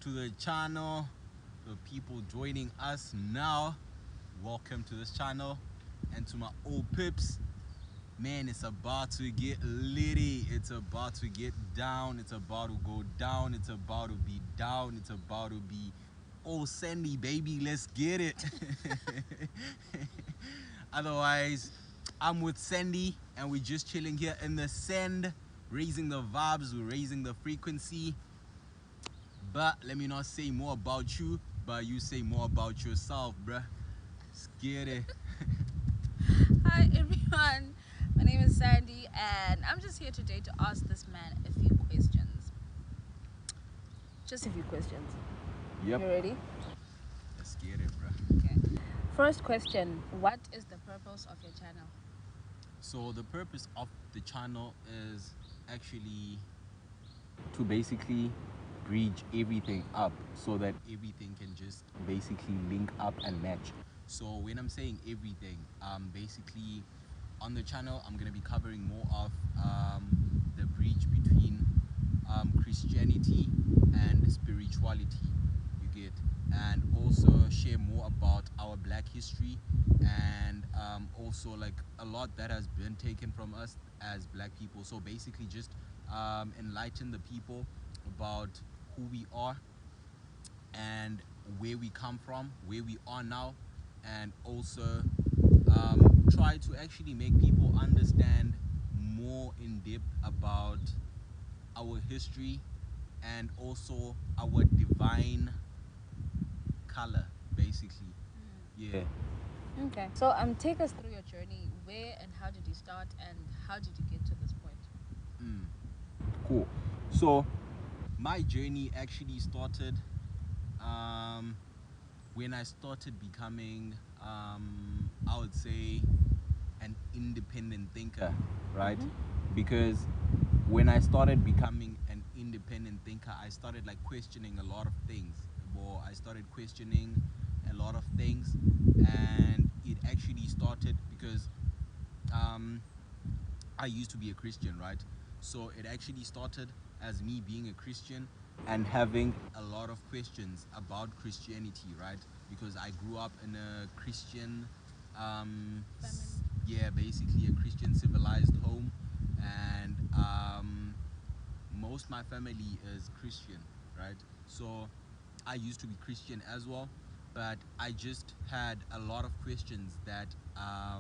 to the channel. The people joining us now, welcome to this channel. And to my old pips, man, it's about to get litty. It's about to get down. It's about to go down. It's about to be down. It's about to be, oh, Sandy, baby, let's get it. Otherwise, I'm with Sandy and we're just chilling here in the sand, raising the vibes, we're raising the frequency. But let me not say more about you, but you say more about yourself, bruh. Let's get it. Hi everyone, my name is Sandy and I'm just here today to ask this man a few questions. Just a few questions. Yep. You ready? Let's get it, bruh. Okay. First question, what is the purpose of your channel? So the purpose of the channel is actually to basically bridge everything up so that everything can just basically link up and match. So when I'm saying everything, basically on the channel I'm gonna be covering more of the bridge between Christianity and spirituality, you get, and also share more about our black history and also like a lot that has been taken from us as black people. So basically just enlighten the people about who we are and where we come from, where we are now, and also try to actually make people understand more in depth about our history and also our divine color, basically. Yeah. Okay. So take us through your journey. Where and how did you start and how did you get to this point? Cool. So my journey actually started when I started becoming, I would say, an independent thinker, right? Because when I started becoming an independent thinker, I started like questioning a lot of things. Well, I started questioning a lot of things, and it actually started because I used to be a Christian, right? So it actually started as me being a Christian and having a lot of questions about Christianity, right? Because I grew up in a Christian, yeah, basically a Christian civilized home, and most my family is Christian, right? So I used to be Christian as well, but I just had a lot of questions that I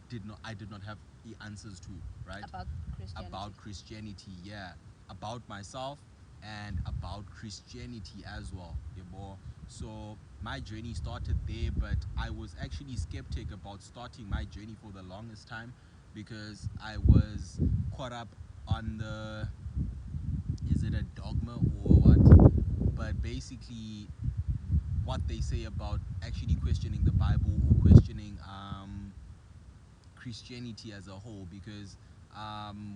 did not have the answers to, right? About Christianity. About Christianity, yeah, about myself and about Christianity as well, yeah, boy. So my journey started there, but I was actually skeptic about starting my journey for the longest time because I was caught up on the, is it a dogma or what? But basically what they say about actually questioning the Bible or questioning Christianity as a whole, because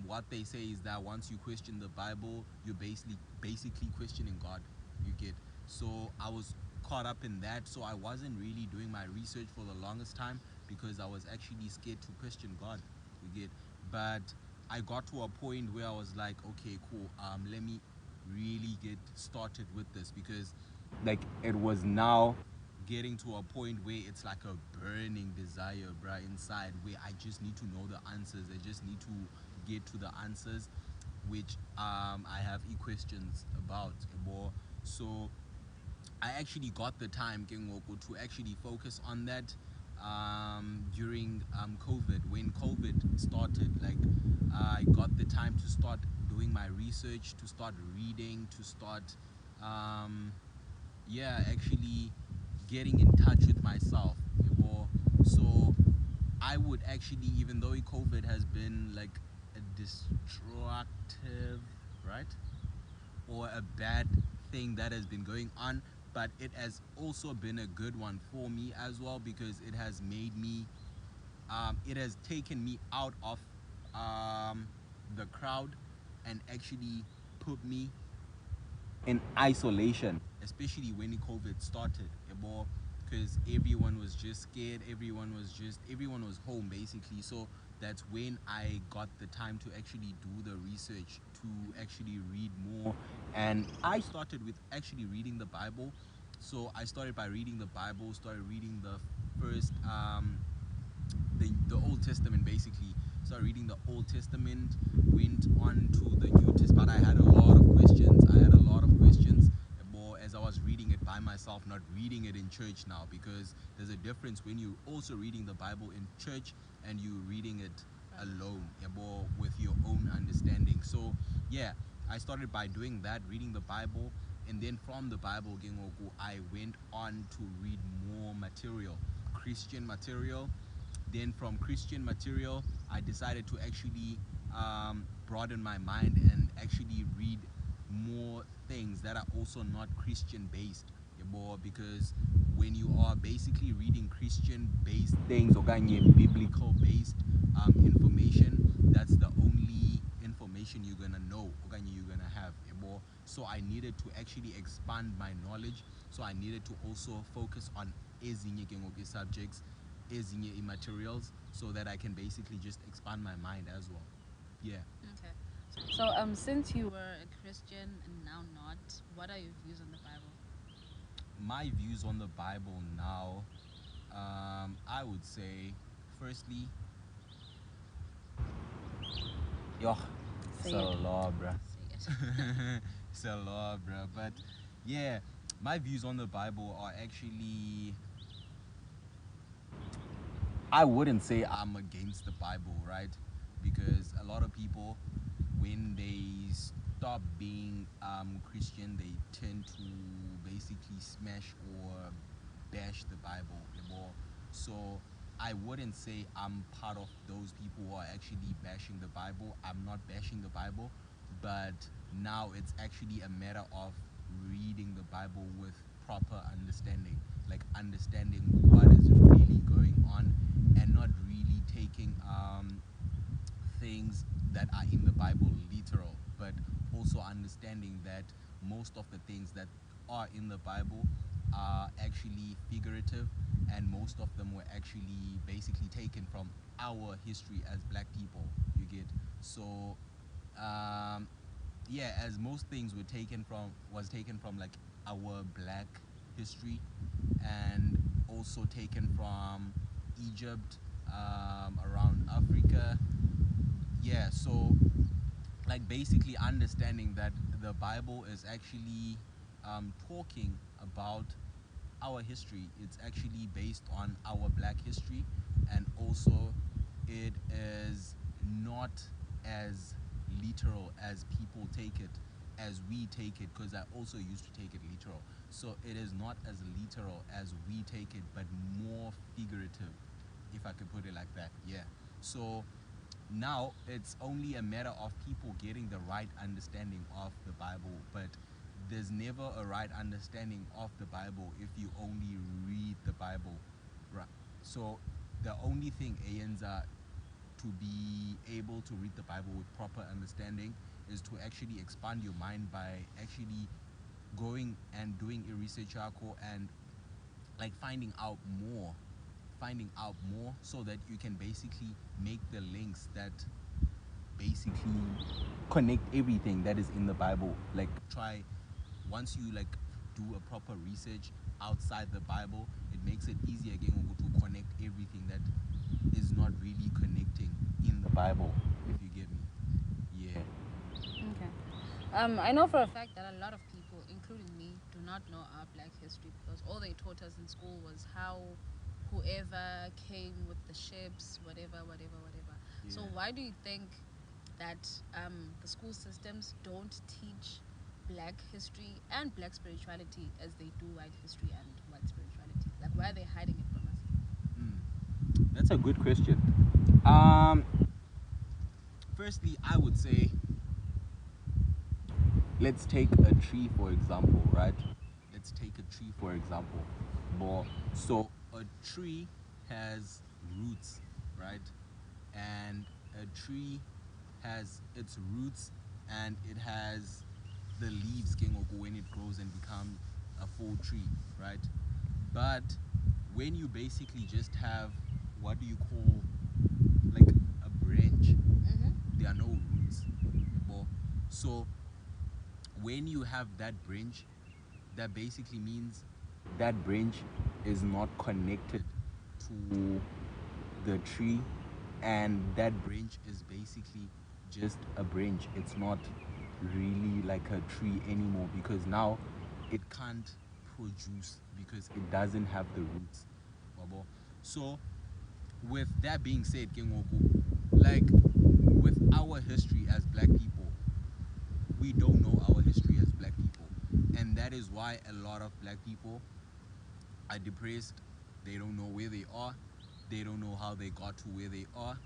what they say is that once you question the Bible, you're basically questioning God, you get. So I was caught up in that, so I wasn't really doing my research for the longest time because I was actually scared to question God, you get. But I got to a point where I was like, okay, cool, let me really get started with this, because like it was now getting to a point where it's like a burning desire, bruh, inside, where I just need to know the answers. I just need to get to the answers, which I have questions about, more. So I actually got the time, Kengoko, to actually focus on that during COVID. When COVID started, like I got the time to start doing my research, to start reading, to start yeah, actually getting in touch with myself, yabo. So I would actually, even though COVID has been like a destructive, right, or a bad thing that has been going on, but it has also been a good one for me as well, because it has made me it has taken me out of the crowd and actually put me in isolation, especially when COVID started, because everyone was just scared, everyone was home basically. So that's when I got the time to actually do the research, to actually read more. And I started with actually reading the Bible. So I started by reading the Bible, started reading the first the Old Testament, basically. Started reading the Old Testament, went on to the New Testament. But I had a lot of questions. I had a lot of questions more as I was reading it by myself, not reading it in church now, because there's a difference when you're also reading the Bible in church and you reading it alone, more with your own understanding. So yeah, I started by doing that, reading the Bible, and then from the Bible, I went on to read more material, Christian material. Then from Christian material, I decided to actually broaden my mind and actually read more things that are also not Christian based. Because when you are basically reading Christian based things or biblical based information, that's the only information you're gonna know or you're gonna have. So I needed to actually expand my knowledge. So I needed to also focus on ezinye subjects, ezinye materials, so that I can basically just expand my mind as well. Yeah. Okay. So, since you were a Christian and now not, what are your views on the Bible? My views on the Bible now, I would say, firstly, yo, it's Say a it. law, bruh. Say it. It's a law, bruh. But yeah, my views on the Bible are actually, I wouldn't say I'm against the Bible, right? Because a lot of people, when they stop being Christian, they tend to basically smash or bash the Bible more. So I wouldn't say I'm part of those people who are actually bashing the Bible. I'm not bashing the Bible, but now it's actually a matter of reading the Bible with proper understanding, like understanding what is really going on, and not really taking things that are in the Bible literal, but also understanding that most of the things that are in the Bible are actually figurative, and most of them were actually basically taken from our history as black people. You get. So yeah, as most things were taken from was taken from like our black history, and also taken from Egypt, around Africa. Yeah, so like basically understanding that the Bible is actually talking about our history. It's actually based on our black history, and also it is not as literal as people take it, as we take it, because I also used to take it literal. So it is not as literal as we take it, but more figurative, if I could put it like that. Yeah. So now it's only a matter of people getting the right understanding of the Bible, but there's never a right understanding of the Bible if you only read the Bible, right? So the only thing Ayenza to be able to read the Bible with proper understanding is to actually expand your mind by actually going and doing a research article and like finding out more, so that you can basically make the links that basically connect everything that is in the Bible. Like try once you like do a proper research outside the Bible, it makes it easier again to connect everything that is not really connecting in the Bible, if you get me. Yeah. Okay. I know for a fact that a lot of people, including me, do not know our black history because all they taught us in school was how whoever came with the ships, whatever, whatever, whatever. So Yeah. why do you think that the school systems don't teach black history and black spirituality as they do white history and white spirituality? Like, why are they hiding it from us? That's a good question. Um, Firstly, I would say, let's take a tree for example, right? Let's take a tree for example. So a tree has roots, right? And a tree has its roots, and it has the leaves when it grows and become a full tree, right? But when you basically just have, what do you call, like a branch. There are no roots. Yabo. So when you have that branch, that basically means that branch is not connected to the tree, and that branch is basically just a branch. It's not really like a tree anymore, because now it can't produce because it doesn't have the roots. Wabo. So with that being said, Kengoku, like with our history as black people, we don't know our history as black people, and that is why a lot of black people are depressed. They don't know where they are, they don't know how they got to where they are,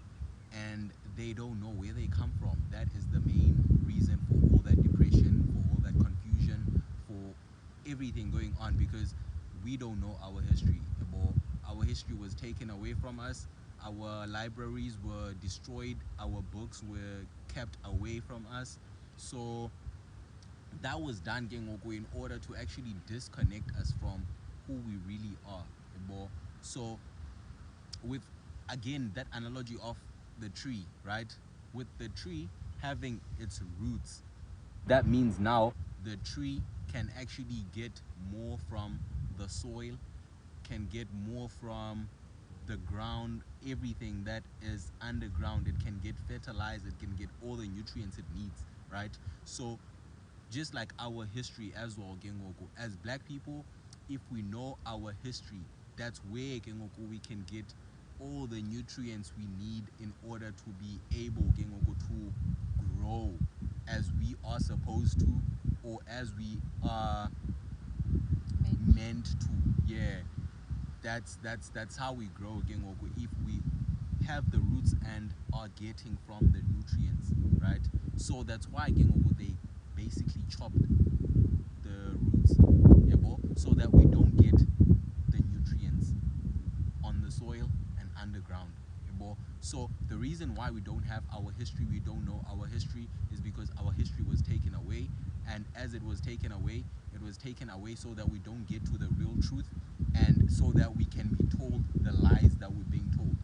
and they don't know where they come from. That is the main reason for all that depression, for all that confusion, for everything going on, because we don't know our history. Our history was taken away from us, our libraries were destroyed, our books were kept away from us. So that was done, Gengoku, in order to actually disconnect us from who we really are. So with, again, that analogy of the tree, right? With the tree having its roots, that means now the tree can actually get more from the soil, can get more from the ground, everything that is underground. It can get fertilized, it can get all the nutrients it needs, right? So just like our history as well, Gengoku, as black people, if we know our history, that's where, Gengoku, we can get all the nutrients we need in order to be able, Gengoku, to grow as we are supposed to, or as we are meant to. Yeah, that's how we grow, Gengoku, if we have the roots and are getting from the nutrients, right? So that's why, Gengoku, they basically chopped the roots, yabo, so that we don't get the nutrients on the soil and underground, yabo. So the reason why we don't have our history, we don't know our history, is because our history was taken away, and as it was taken away, it was taken away so that we don't get to the real truth, and so that we can be told the lies that we're being told.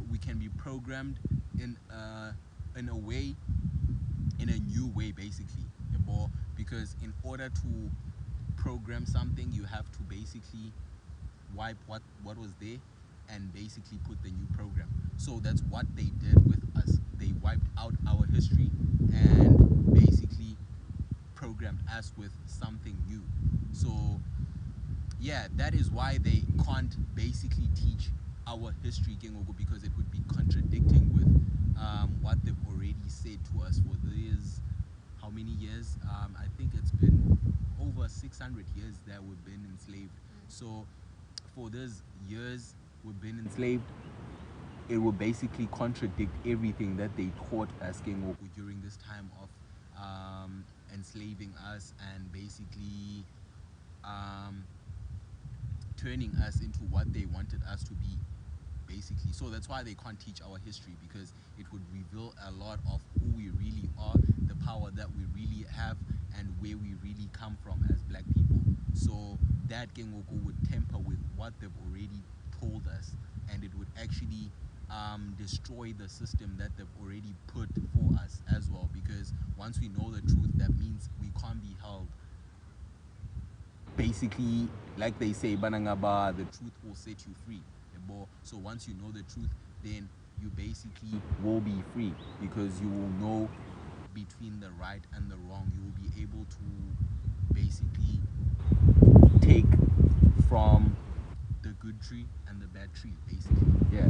We can be programmed in a way, in a new way, basically, yabo. Because in order to program something, you have to basically wipe what was there and basically put the new program. So that's what they did with us. They wiped out our history and basically programmed us with something new. So yeah, that is why they can't basically teach our history, Gengogo, because it would be contradicting with what they've already said to us for these, how many years? I think it's been over 600 years that we've been enslaved. So for those years we've been enslaved, it will basically contradict everything that they taught us, Gengoku, during this time of enslaving us and basically um, turning us into what they wanted us to be, basically. So that's why they can't teach our history, because it would reveal a lot of who we really are, the power that we really have, and where we really come from as black people. So that, Gengoku, would temper with what they've already told us, and it would actually destroy the system that they've already put for us as well, because once we know the truth, that means we can't be held, basically, like they say, banangaba, the truth will set you free. So once you know the truth, then you basically will be free, because you will know between the right and the wrong. You will be able to basically take from the good tree and the bad tree, basically. Yeah.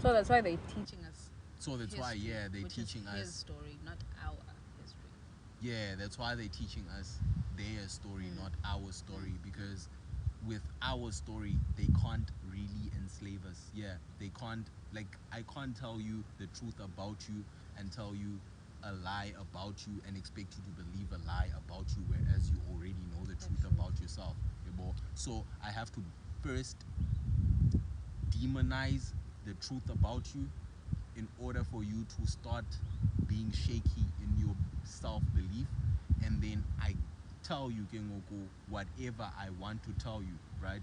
So that's why they're teaching us. So that's why, yeah, they're teaching us his story, not our history. Yeah, that's why they're teaching us their story, not our story, because with our story, they can't really enslave us. Yeah, they can't, like, I can't tell you the truth about you and tell you a lie about you and expect you to believe a lie about you, whereas you already know the truth about yourself. So I have to first demonize the truth about you in order for you to start being shaky in your self-belief, and then I tell you, Kengoku, whatever I want to tell you, right?